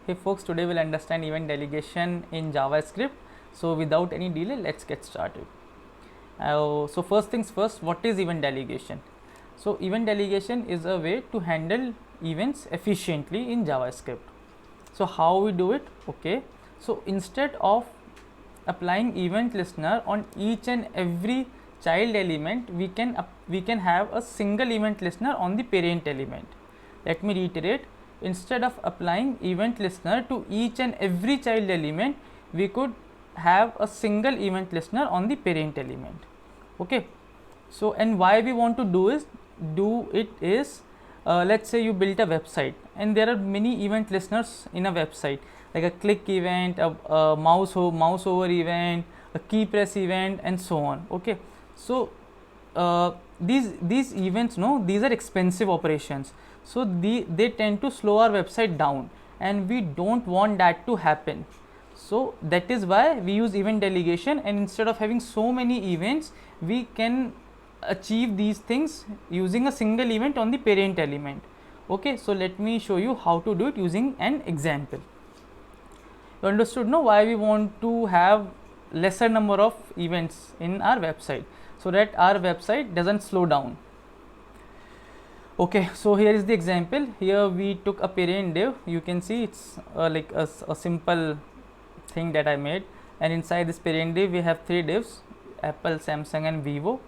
Hey folks, today we'll understand event delegation in JavaScript. So without any delay, let's get started. So first things first, what is event delegation? So event delegation is a way to handle events efficiently in JavaScript. So how we do it? Okay, so instead of applying event listener on each and every child element, we can have a single event listener on the parent element. Let me reiterate. Instead of applying event listener to each and every child element, we could have a single event listener on the parent element. Okay, so and why we want to do it is let's say you built a website and there are many event listeners in a website, like a click event, a mouse over event, a key press event, and so on. Okay, so these events, these are expensive operations, so they tend to slow our website down, and we don't want that to happen. So that is why we use event delegation, and instead of having so many events, we can achieve these things using a single event on the parent element. Okay, so let me show you how to do it using an example. You understood, why we want to have lesser number of events in our website, so that our website doesn't slow down. Okay, so here is the example. Here we took a parent div. You can see it's like a simple thing that I made, and inside this parent div we have three divs: Apple, Samsung, and Vivo.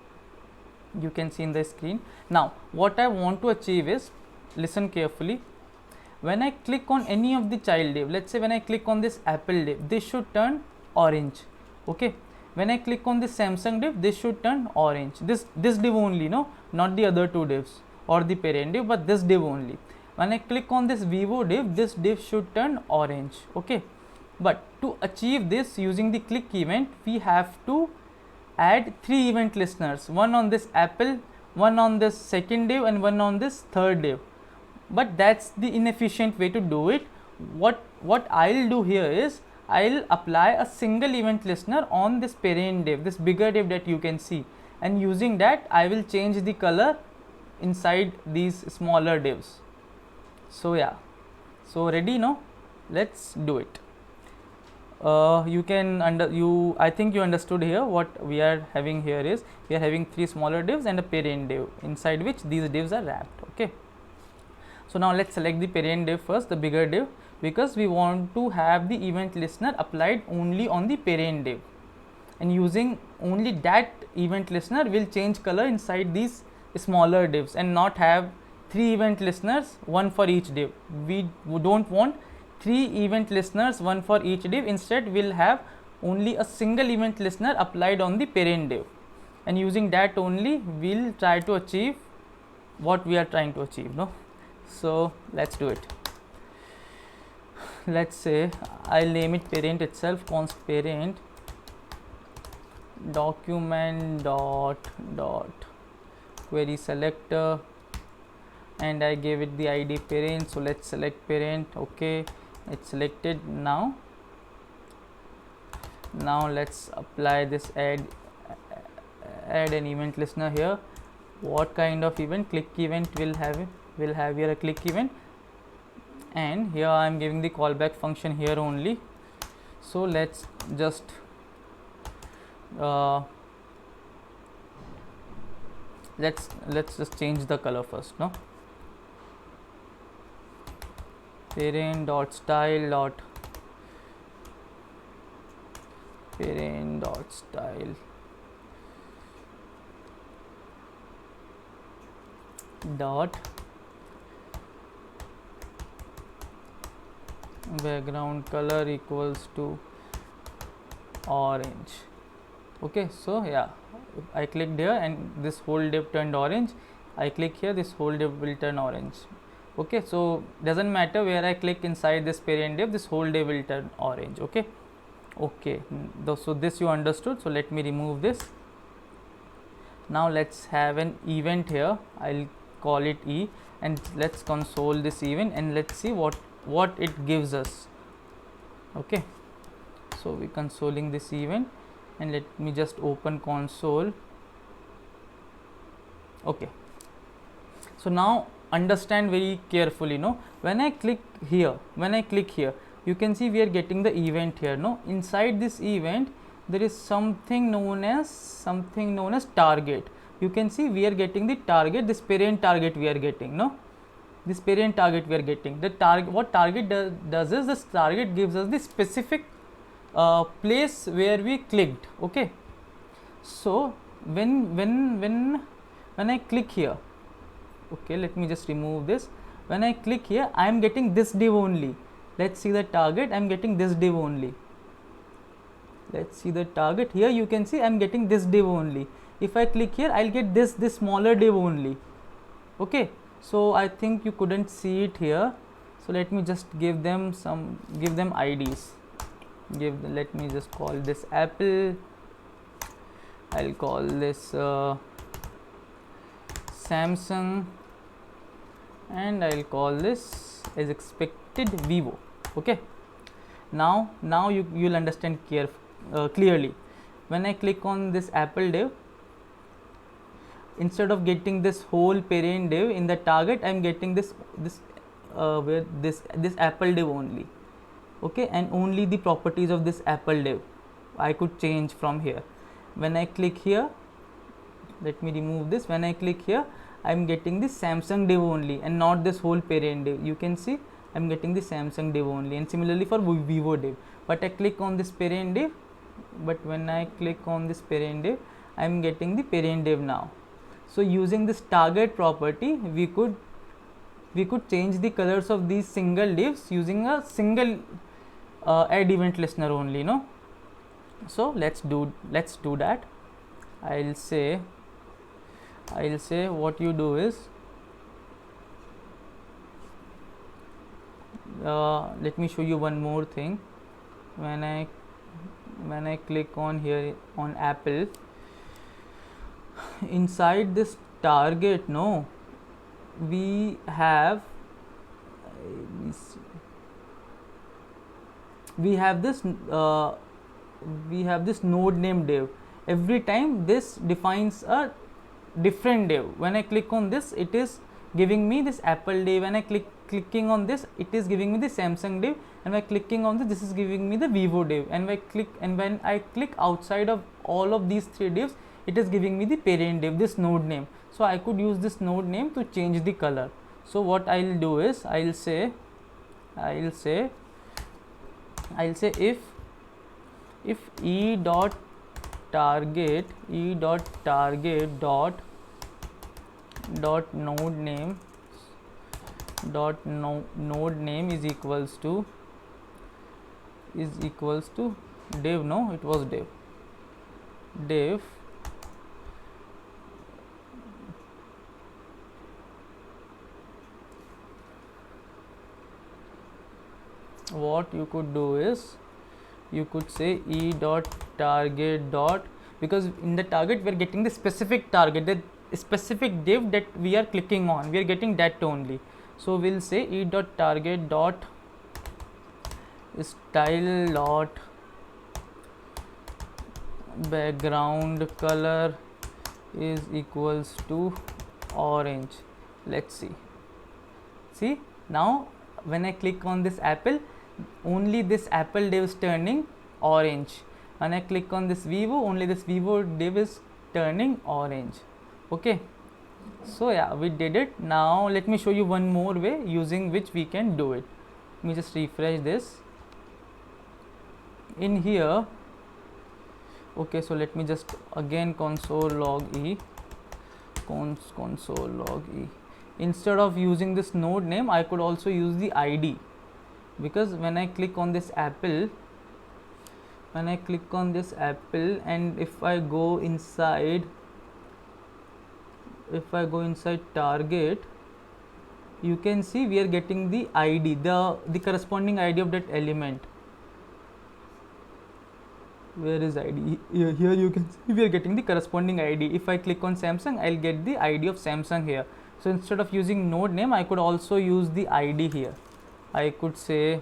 You can see in the screen. Now what I want to achieve is, listen carefully, when I click on any of the child div, let's say when I click on this Apple div, this should turn orange. Okay, when I click on this Samsung div, this should turn orange. This div only, not the other two divs or the parent div, but this div only. When I click on this Vivo div, this div should turn orange. Okay, but to achieve this using the click event, we have to add three event listeners, one on this Apple, one on this second div, and one on this third div. But that's the inefficient way to do it. What I'll do here is, I'll apply a single event listener on this parent div, this bigger div that you can see, and using that I will change the color inside these smaller divs. So yeah, so ready? Let's do it. I think you understood here. What we are having here is, we are having three smaller divs and a parent div inside which these divs are wrapped. Okay, so now let's select the parent div first, the bigger div, because we want to have the event listener applied only on the parent div, and using only that event listener will change color inside these smaller divs and not have three event listeners, one for each div. We don't want three event listeners, one for each div. Instead we'll have only a single event listener applied on the parent div, and using that only we'll try to achieve what we are trying to achieve. So let's do it. Let's say I'll name it parent itself, const parent document dot query selector, and I gave it the ID parent. So let's select parent. Okay, it's selected. Now let's apply this add an event listener here. What kind of event? Click event will have here a click event, and here I am giving the callback function here only. So let's just let's just change the color first. Parent dot style dot parent dot style dot background color equals to orange. Okay, so yeah, I clicked here and this whole div turned orange. I click here, this whole div will turn orange. Okay, so doesn't matter where I click inside this parent div, this whole div will turn orange. Okay, so this you understood. So let me remove this. Now let's have an event here. I'll call it E, and let's console this event and let's see what it gives us. Okay, so we're consoling this event, and let me just open console. Okay, so now understand very carefully. When I click here, you can see we are getting the event here. No, inside this event there is something known as target. You can see we are getting the target, this parent target we are getting. No, this parent target we are getting. The target, what target does is, this target gives us the specific place where we clicked. Okay, so when I click here, okay, let me just remove this. When I click here, I am getting this div only. Let's see the target. I am getting this div only. Let's see the target. Here you can see I am getting this div only. If I click here, I'll get this smaller div only. Okay, so I think you couldn't see it here. So let me just give them IDs. Let me just call this Apple. I'll call this Samsung, and I'll call this as expected Vivo. Okay, now you'll understand clearly. When I click on this Apple div, instead of getting this whole parent div in the target, I'm getting this Apple div only. Okay, and only the properties of this Apple div I could change from here. When I click here, let me remove this. When I click here, I'm getting the Samsung div only and not this whole parent div. You can see I'm getting the Samsung div only, and similarly for Vivo div. But I click on this parent div, when I click on this parent div, I'm getting the parent div now. So using this target property, we could change the colors of these single divs using a single add event listener only. No, so let's do that. I'll say what you do is, let me show you one more thing. When I click on here on Apple, inside this target, no, we have this node name div. Every time this defines a different div. When I click on this, it is giving me this Apple div. When I clicking on this, it is giving me the Samsung div, and by clicking on this is giving me the Vivo div. And when I click outside of all of these three divs, it is giving me the parent div, this node name. So I could use this node name to change the color. So what I'll do is, I'll say if e dot target dot node name is equals to div. No, it was div what you could do is, you could say e dot target dot, because in the target we are getting the specific target, the specific div that we are clicking on, we are getting that only. So we'll say e dot target dot style dot background color is equals to orange. Let's see now when I click on this Apple, only this Apple div is turning orange. When I click on this Vivo, only this Vivo div is turning orange. Okay, so yeah, we did it. Now let me show you one more way using which we can do it. Let me just refresh this. In here, okay, so let me just again console log e. Instead of using this node name, I could also use the ID, because when I click on this Apple, and if I go inside target, you can see we are getting the ID, the corresponding ID of that element. Where is ID? Here you can see we are getting the corresponding ID. If I click on Samsung, I'll get the ID of Samsung here. So instead of using node name, I could also use the ID here. I could say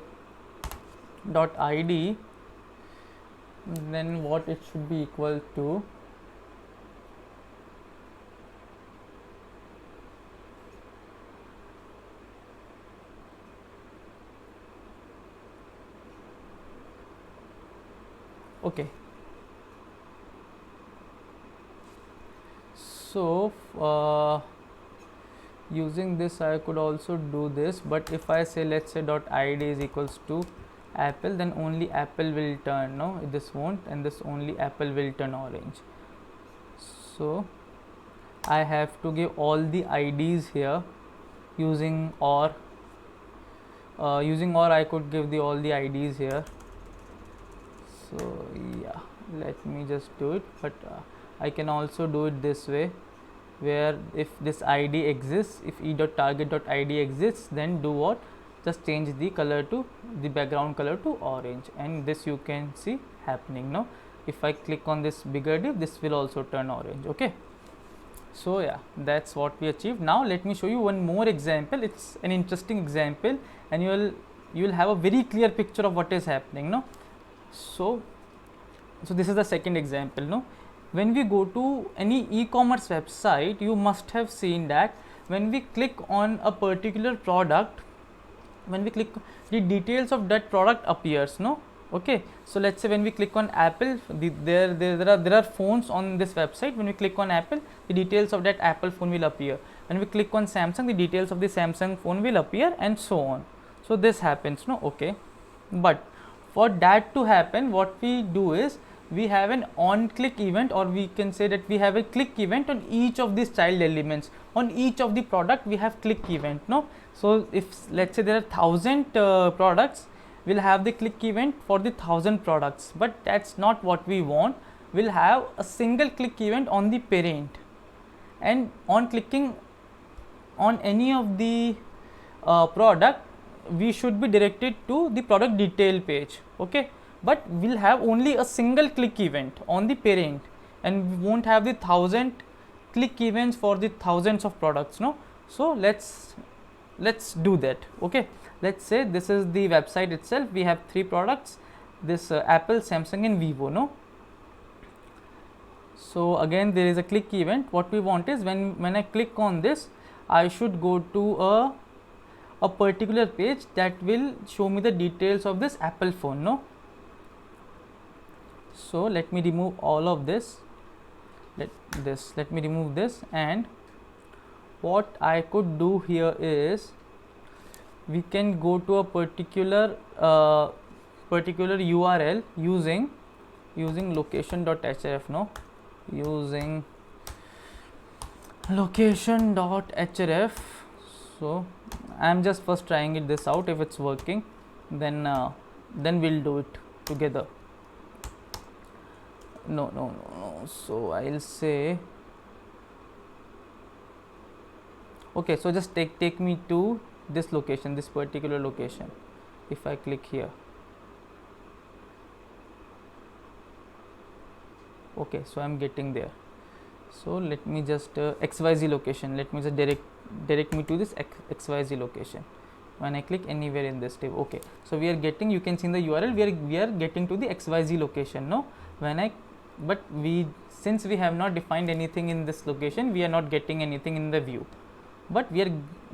dot ID, then what it should be equal to, Okay, so using this I could also do this, but if I say, let's say dot id is equals to apple, then only apple will turn, no, this won't, and this only apple will turn orange. So I have to give all the IDs here using or I could give the all the IDs here. So yeah, let me just do it, but I can also do it this way, where if this id exists, if e.target.id exists, then do what, just change the color to the background color to orange, and this you can see happening now. If I click on this bigger div, this will also turn orange. Okay, so yeah, that's what we achieved. Now let me show you one more example. It's an interesting example, and you will have a very clear picture of what is happening, no. So this is the second example, no. When we go to any e-commerce website, you must have seen that when we click on a particular product, when we click, the details of that product appears, no. Okay, so let's say when we click on Apple, there are phones on this website. When we click on Apple, the details of that Apple phone will appear. When we click on Samsung, the details of the Samsung phone will appear, and so on. So this happens, no. Okay, but for that to happen, what we do is we have an on click event, or we can say that we have a click event on each of these child elements. On each of the product we have click event, no. So if let's say there are 1000 products, we'll have the click event for the 1000 products, but that's not what we want. We'll have a single click event on the parent, and on clicking on any of the product, we should be directed to the product detail page. Okay, but we'll have only a single click event on the parent, and we won't have the 1000 click events for the thousands of products, no. So let's do that. Okay, let's say this is the website itself. We have 3 products, this Apple, Samsung and Vivo, no. So again there is a click event. What we want is when I click on this, I should go to a particular page that will show me the details of this Apple phone, no. So let me remove all of this. Let me remove this, and what I could do here is we can go to a particular URL using location.href, no, using location.href. So I'm just first trying this out. If it's working, then we'll do it together. No. So I'll say, okay, so just take me to this location, this particular location. If I click here, okay, so I'm getting there. So let me just XYZ location, let me just direct me to this XYZ location. When I click anywhere in this tab, okay, so we are getting, you can see in the URL, we are getting to the XYZ location, no. But since we have not defined anything in this location, we are not getting anything in the view, but we are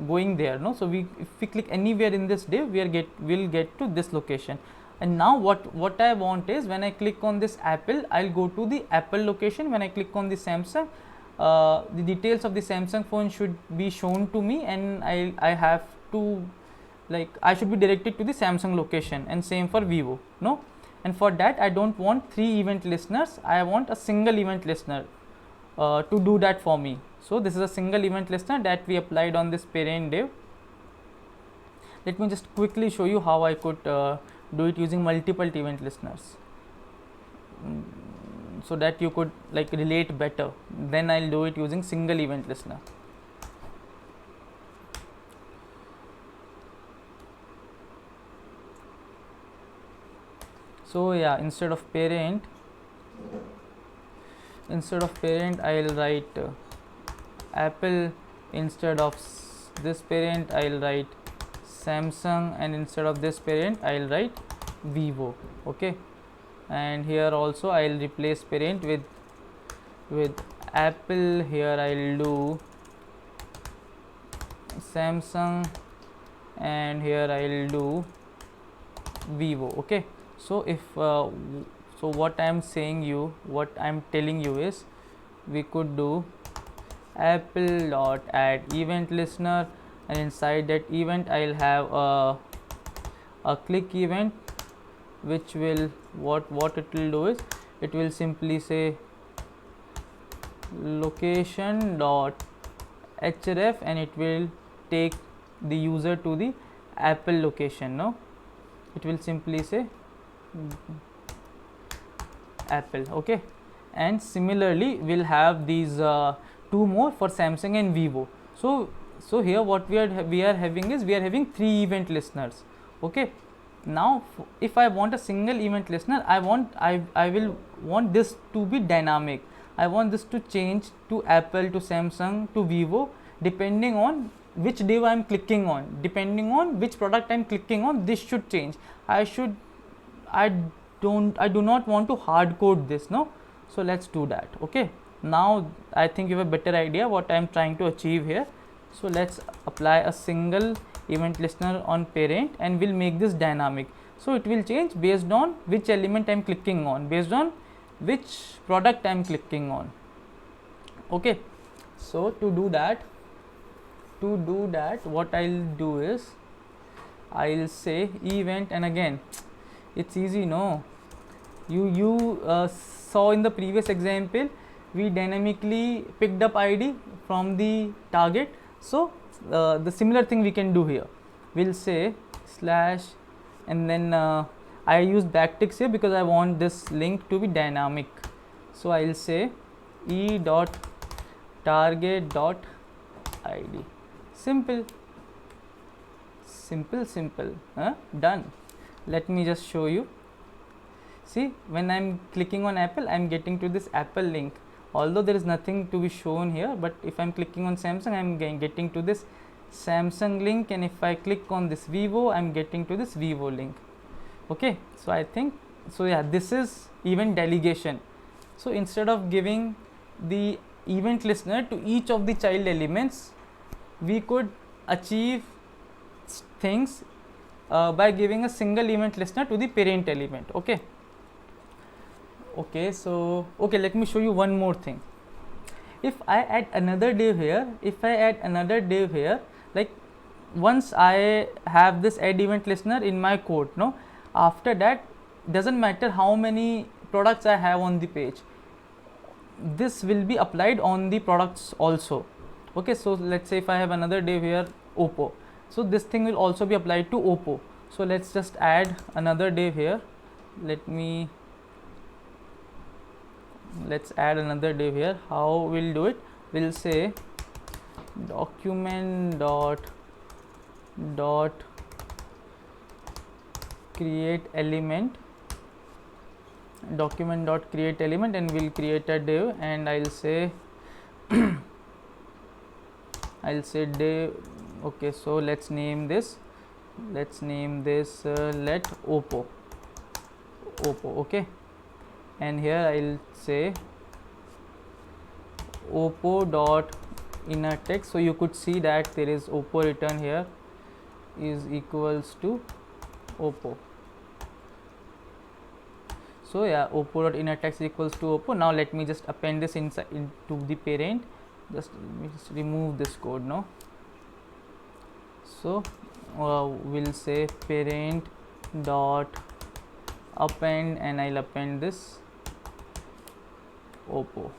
going there, no. So if we click anywhere in this div, we'll get to this location. And now what I want is, when I click on this Apple, I'll go to the Apple location. When I click on the Samsung, the details of the Samsung phone should be shown to me, and I have to, like, I should be directed to the Samsung location, and same for Vivo, no. And for that I don't want 3 event listeners, I want a single event listener to do that for me. So this is a single event listener that we applied on this parent div. Let me just quickly show you how I could do it using multiple event listeners, so that you could like relate better. Then I'll do it using single event listener. So yeah, instead of parent I'll write Apple, instead of this parent I'll write Samsung, and instead of this parent I'll write Vivo. Okay, and here also I'll replace parent with Apple. Here I'll do Samsung, and here I'll do Vivo. Okay, so So what I'm telling you is, we could do apple dot add event listener, and inside that event I'll have a click event, which will what it will do is, it will simply say location dot href, and it will take the user to the apple location. No, it will simply say apple. Okay, and similarly we'll have these two more for Samsung and Vivo. So here what we are having is, we are having 3 event listeners. Okay, now if I want a single event listener, I will want this to be dynamic. I want this to change to Apple, to Samsung, to Vivo, depending on which div I am clicking on, depending on which product I am clicking on. This should change. I do not want to hard code this. No, so let's do that. Okay, now I think you have a better idea what I am trying to achieve here. So let's apply a single event listener on parent, and we'll make this dynamic. So it will change based on which element I am clicking on, based on which product I am clicking on. Okay, so to do that what I'll do is, I'll say event, and again it's easy. No, you saw in the previous example we dynamically picked up ID from the target. So the similar thing we can do here. We'll say slash, and then I use backticks here because I want this link to be dynamic. So I'll say e dot target dot id. Simple. Done. Let me just show you. See, when I'm clicking on Apple, I'm getting to this Apple link, although there is nothing to be shown here. But if I'm clicking on Samsung, I'm getting to this Samsung link, and if I click on this Vivo, I'm getting to this Vivo link. Okay, so I think, so yeah, this is event delegation. So instead of giving the event listener to each of the child elements, we could achieve things by giving a single event listener to the parent element. Okay, so let me show you one more thing. If I add another div here, like once I have this add event listener in my code, no, after that doesn't matter how many products I have on the page, this will be applied on the products also. Okay, so let's say if I have another div here, Oppo, so this thing will also be applied to Oppo. So let's just add another div here. Let's add another div here. How we'll do it? We'll say document dot create element, and we'll create a div, and I'll say div. Okay, so let's name this let Oppo. Okay, and here I'll say Oppo dot inner text. So you could see that there is Oppo written here is equals to Oppo. So yeah, Oppo dot inner text equals to Oppo. Now let me just append this inside into the parent. Let me just remove this code now. So we'll say parent dot append, and I'll append this Oppo.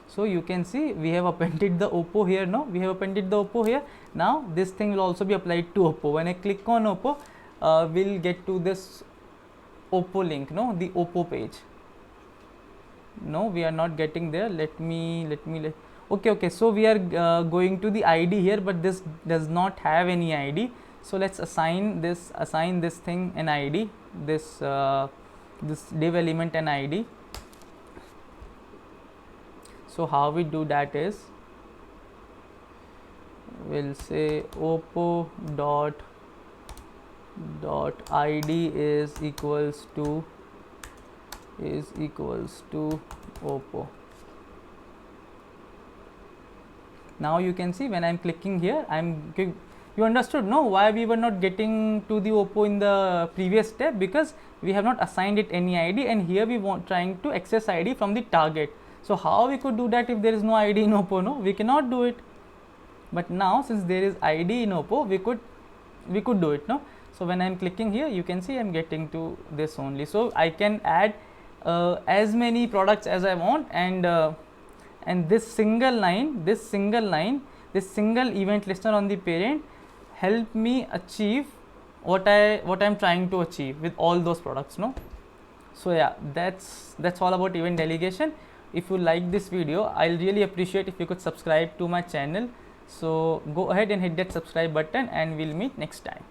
So you can see we have appended the Oppo here. Now we have appended the Oppo here. Now this thing will also be applied to Oppo. When I click on Oppo, we'll get to this Oppo link. No, the Oppo page. No, we are not getting there. Let me okay, so we are going to the ID here, but this does not have any ID. So let's assign this thing an ID, this div element an ID. So how we do that is, we'll say Oppo dot ID is equals to Oppo. Now you can see when I'm clicking here, You understood, no, why we were not getting to the Oppo in the previous step? Because we have not assigned it any ID, and here we want trying to access ID from the target. So how we could do that if there is no ID in Oppo? No, we cannot do it. But now since there is ID in Oppo, we could do it, no. So when I am clicking here, you can see I am getting to this only. So I can add as many products as I want, and this single line, this single event listener on the parent help me achieve what I'm trying to achieve with all those products, no. So yeah, that's all about event delegation. If you like this video, I'll really appreciate if you could subscribe to my channel. So go ahead and hit that subscribe button, and we'll meet next time.